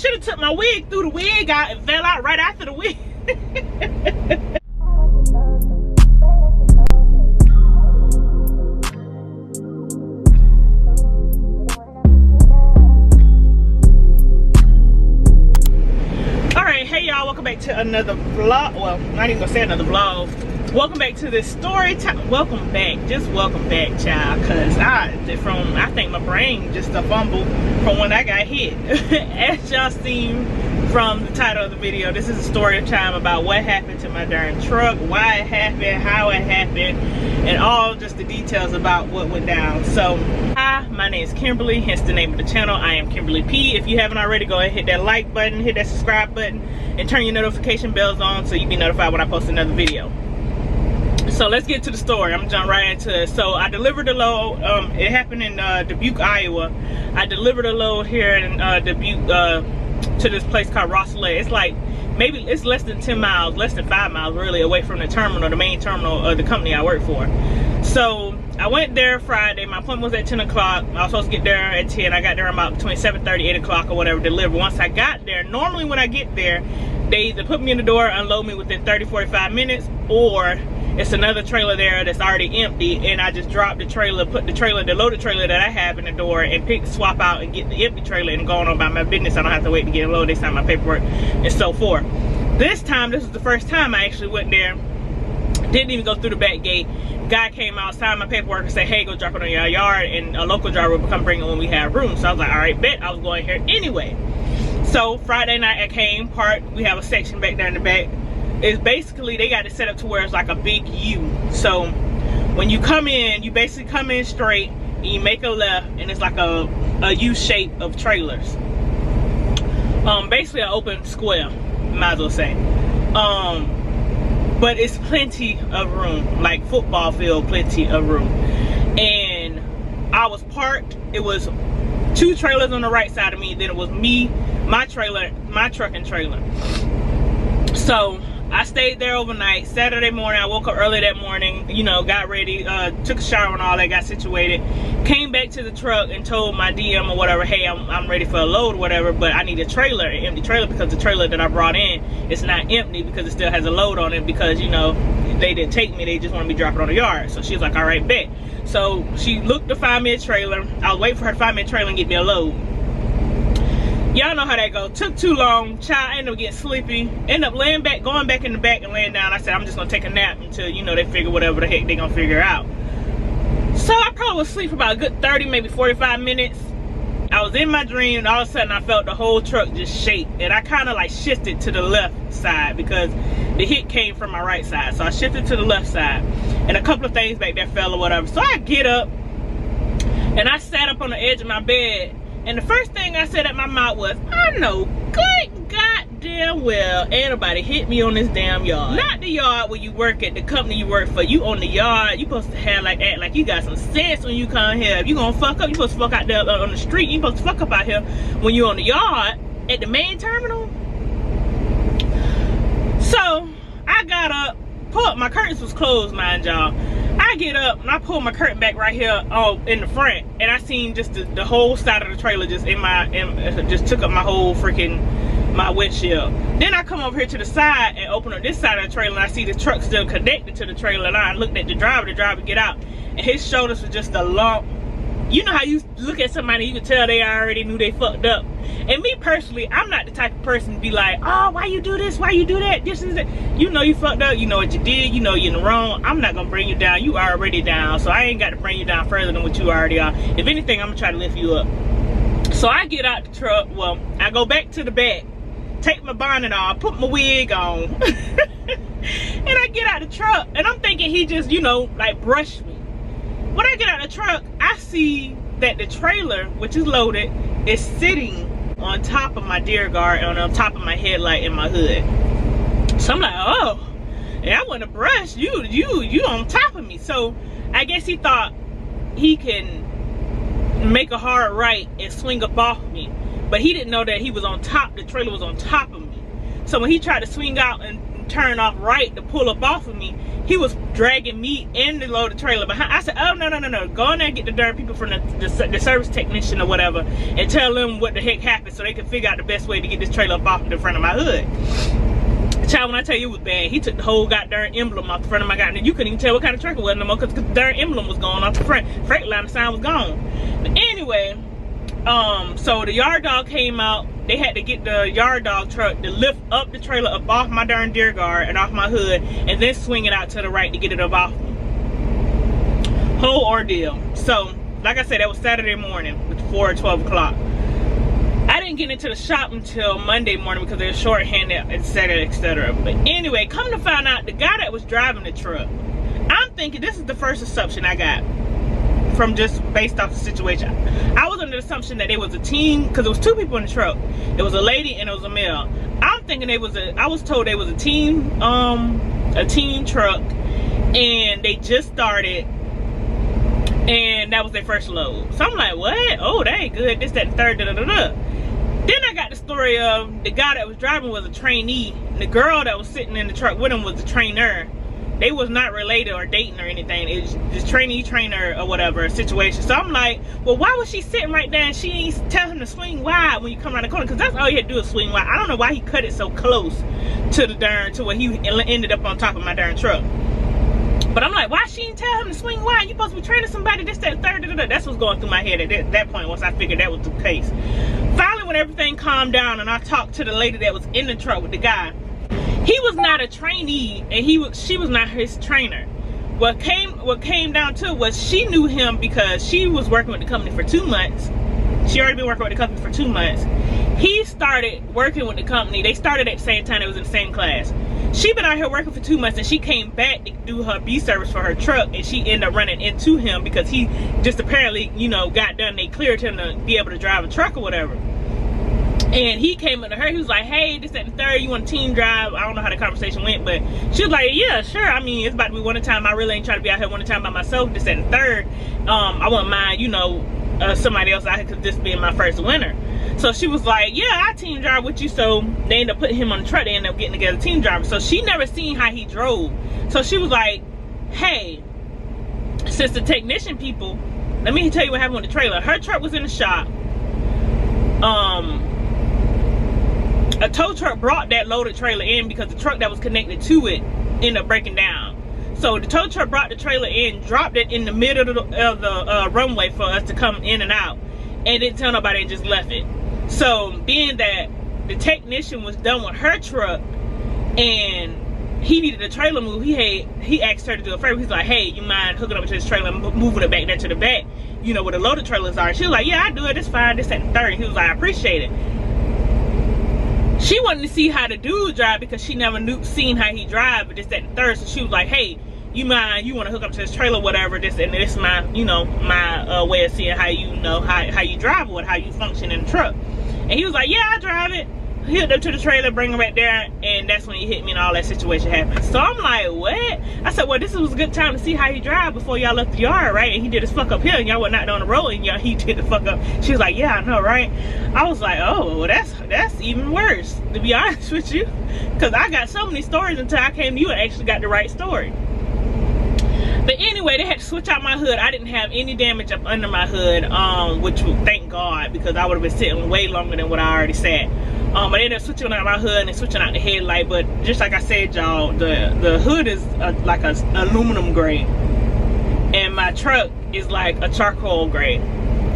should have took my wig, threw the wig out, and fell out right after the wig. Alright, hey y'all, welcome back to another vlog. Well, not even gonna say another vlog. Welcome back to this story time. Welcome back, just welcome back, child. Cause I think my brain just a fumble from when I got hit. As y'all seen from the title of the video, this is a story time about what happened to my darn truck, why it happened, how it happened, and all just the details about what went down. So, hi, my name is Kimberly, hence the name of the channel. I am Kimberly P. If you haven't already, go ahead and hit that like button, hit that subscribe button, and turn your notification bells on so you be notified when I post another video. So let's get to the story. I'm gonna jump right into it. So I delivered the load. It happened in Dubuque, Iowa. I delivered a load here in Dubuque to this place called Rosslyn. It's like, maybe it's less than 10 miles, less than 5 miles really away from the terminal, the main terminal of the company I work for. So I went there Friday. My appointment was at 10 o'clock. I was supposed to get there at 10. I got there about between 7:30, 8 o'clock or whatever, delivered. Once I got there, normally when I get there, they either put me in the door, unload me within 30, 45 minutes, or it's another trailer there that's already empty, and I just drop the trailer, put the loaded trailer that I have in the door, and swap out and get the empty trailer and go on about my business. I don't have to wait to get loaded. They sign my paperwork and so forth. This time, this was the first time I actually went there. Didn't even go through the back gate. Guy came out, signed my paperwork, and said, "Hey, go drop it on your yard, and a local driver will come bring it when we have room." So I was like, "All right, bet." I was going here anyway. So Friday night I came, parked. We have a section back there in the back. It's basically, they got it set up to where it's like a big U. So when you come in, you basically come in straight and you make a left, and it's like a U shape of trailers. Basically an open square, might as well say. But it's plenty of room, like football field, plenty of room. And I was parked. It was 2 trailers on the right side of me. Then it was me, my trailer, my truck and trailer. So I stayed there overnight. Saturday morning, I woke up early that morning, you know, got ready, took a shower and all that, got situated. Came back to the truck and told my DM or whatever, hey, I'm ready for a load or whatever, but I need a trailer, an empty trailer, because the trailer that I brought in is not empty because it still has a load on it, because, you know, they didn't take me, they just want me to drop it on the yard. So she was like, all right, bet. So she looked to find me a trailer. I was waiting for her to find me a trailer and get me a load. Y'all know how that goes. Took too long. Child ended up getting sleepy. Ended up laying back, going back in the back and laying down. I said, I'm just gonna take a nap until, you know, they figure whatever the heck they gonna figure out. So I probably was asleep for about a good 30, maybe 45 minutes. I was in my dream, and all of a sudden I felt the whole truck just shake. And I kind of like shifted to the left side because the hit came from my right side. So I shifted to the left side, and a couple of things back there fell or whatever. So I get up and I sat up on the edge of my bed. And the first thing I said at my mouth was, I know good goddamn well ain't nobody hit me on this damn yard. Not the yard where you work at, the company you work for. You on the yard, you supposed to have like, act like you got some sense when you come here. If you gonna fuck up, you supposed to fuck out there on the street. You supposed to fuck up out here when you on the yard at the main terminal. So I got up, my curtains was closed, mind y'all. I get up and I pull my curtain back right here in the front, and I seen just the whole side of the trailer just just took up my whole freaking my windshield. Then I come over here to the side and open up this side of the trailer, and I see the truck still connected to the trailer, and I looked at the driver get out, and his shoulders was just a lump. You know how you look at somebody, you can tell they already knew they fucked up. And me personally, I'm not the type of person to be like, oh, why you do this? Why you do that? This is it. You know you fucked up. You know what you did. You know you're in the wrong. I'm not going to bring you down. You already down. So I ain't got to bring you down further than what you already are. If anything, I'm going to try to lift you up. So I get out the truck. Well, I go back to the back, take my bonnet off, put my wig on. And I get out the truck. And I'm thinking he just, you know, like brushed me. When I get out of the truck, I see that the trailer, which is loaded, is sitting on top of my deer guard and on top of my headlight and my hood. So I'm like, oh, yeah, I want to brush you on top of me. So I guess he thought he can make a hard right and swing up off me, but he didn't know that he was on top. The trailer was on top of me. So when he tried to swing out and turn off right to pull up off of me, he was dragging me and the loaded trailer behind. I said, oh, no. Go in there and get the darn people from the service technician or whatever and tell them what the heck happened so they can figure out the best way to get this trailer up off the front of my hood. Child, when I tell you it was bad, he took the whole goddamn emblem off the front of my goddamn. You couldn't even tell what kind of truck it was no more because the darn emblem was gone off the front. Freightliner sign was gone. But anyway, so the yard dog came out. They had to get the yard dog truck to lift up the trailer up off my darn deer guard and off my hood, and then swing it out to the right to get it up off me. Whole ordeal. So, like I said, that was Saturday morning before 12 o'clock. I didn't get into the shop until Monday morning because they were short-handed, etc., etc. But anyway, come to find out, the guy that was driving the truck, I'm thinking this is the first assumption I got from just based off the situation. I was under the assumption that it was a team, because there was two people in the truck. It was a lady and it was a male. I'm thinking I was told it was a team truck, and they just started, and that was their first load. So I'm like, what? Oh, that ain't good. This, that, and third, da-da-da-da. Then I got the story of the guy that was driving was a trainee. The girl that was sitting in the truck with him was the trainer. They was not related or dating or anything. It was just trainer or whatever situation. So I'm like, well, why was she sitting right there and she ain't tell him to swing wide when you come around the corner? Because that's all you had to do is swing wide. I don't know why he cut it so close to the darn, to where he ended up on top of my darn truck. But I'm like, why she didn't tell him to swing wide? You supposed to be training somebody, this, that, third, da-da-da. That's what's going through my head at that point once I figured that was the case. Finally, when everything calmed down and I talked to the lady that was in the truck with the guy, he was not a trainee and she was not his trainer. What came down to was she knew him because she was working with the company for 2 months. She already been working with the company for 2 months. He started working with the company. They started at the same time. They was in the same class. She been out here working for 2 months, and she came back to do her B service for her truck, and she ended up running into him because he just apparently, you know, got done. They cleared him to be able to drive a truck or whatever. And he came up to her, he was like, hey, this, that, and third, you want a team drive? I don't know how the conversation went, but she was like, yeah, sure. I mean, it's about to be one time. I really ain't trying to be out here one time by myself, this, that, and third. I wouldn't mind, you know, somebody else out here because this being my first winter. So she was like, yeah, I team drive with you. So they ended up putting him on the truck. They ended up getting together team driver. So she never seen how he drove. So she was like, hey, since the technician people, let me tell you what happened with the trailer. Her truck was in the shop. A tow truck brought that loaded trailer in because the truck that was connected to it ended up breaking down. So the tow truck brought the trailer in, dropped it in the middle of the runway for us to come in and out, and didn't tell nobody and just left it. So being that the technician was done with her truck and he needed a trailer move, he asked her to do it first. He's like, hey, you mind hooking up to this trailer and moving it back there to the back, you know, where the loaded trailers are? She was like, yeah, I do it, it's fine, this, that, and third. He was like, I appreciate it. She wanted to see how the dude drive because she never seen how he drive, but this, that, and third. So she was like, hey, you mind, you want to hook up to this trailer, whatever, this, and this, my, you know, my way of seeing how you know how you drive or how you function in the truck. And he was like, yeah, I drive it. He hooked up to the trailer, bring him right there, and that's when he hit me and all that situation happened. So I'm like, what? I said, well, this was a good time to see how he drive before y'all left the yard, right? And he did his fuck up here, and y'all were not on the road, and he did the fuck up. She was like, yeah, I know, right? I was like, oh, well, that's even worse, to be honest with you, because I got so many stories until I came to you and actually got the right story. But anyway, they had to switch out my hood. I didn't have any damage up under my hood, which thank God, because I would have been sitting way longer than what I already sat. But they ended up switching out my hood and switching out the headlight. But just like I said, y'all, the hood is like a aluminum gray, and my truck is like a charcoal gray.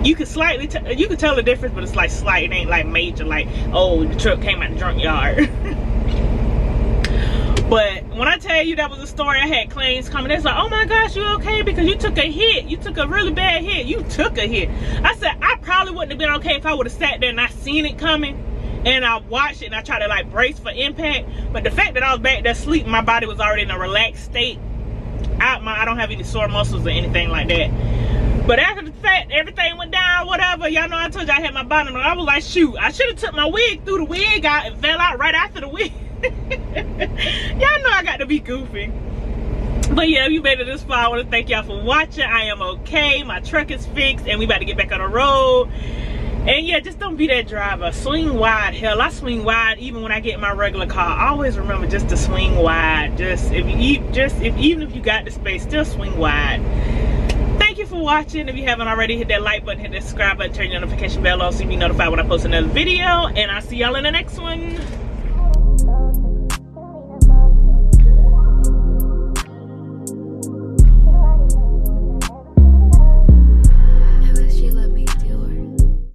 You can slightly you can tell the difference, but it's like slight. It ain't like major, like, oh, the truck came out the drunk yard. But when I tell you that was a story, I had claims coming. They was like, oh my gosh, you okay? Because you took a hit. You took a really bad hit. You took a hit. I said, I probably wouldn't have been okay if I would have sat there and I seen it coming. And I watched it and I tried to like brace for impact. But the fact that I was back there sleeping, my body was already in a relaxed state. I don't have any sore muscles or anything like that. But after the fact, everything went down, whatever. Y'all know I told you I had my bonnet on. I was like, shoot, I should have took my wig, threw the wig out, and fell out right after the wig. Y'all know I got to be goofy. But yeah, if you made it this far, I want to thank y'all for watching. I am okay. My truck is fixed, and we about to get back on the road. And yeah, just don't be that driver. Swing wide. Hell, I swing wide even when I get in my regular car. I always remember just to swing wide. Even if you got the space, still swing wide. Thank you for watching. If you haven't already, hit that like button, hit that subscribe button, turn your notification bell on so you be notified when I post another video. And I'll see y'all in the next one.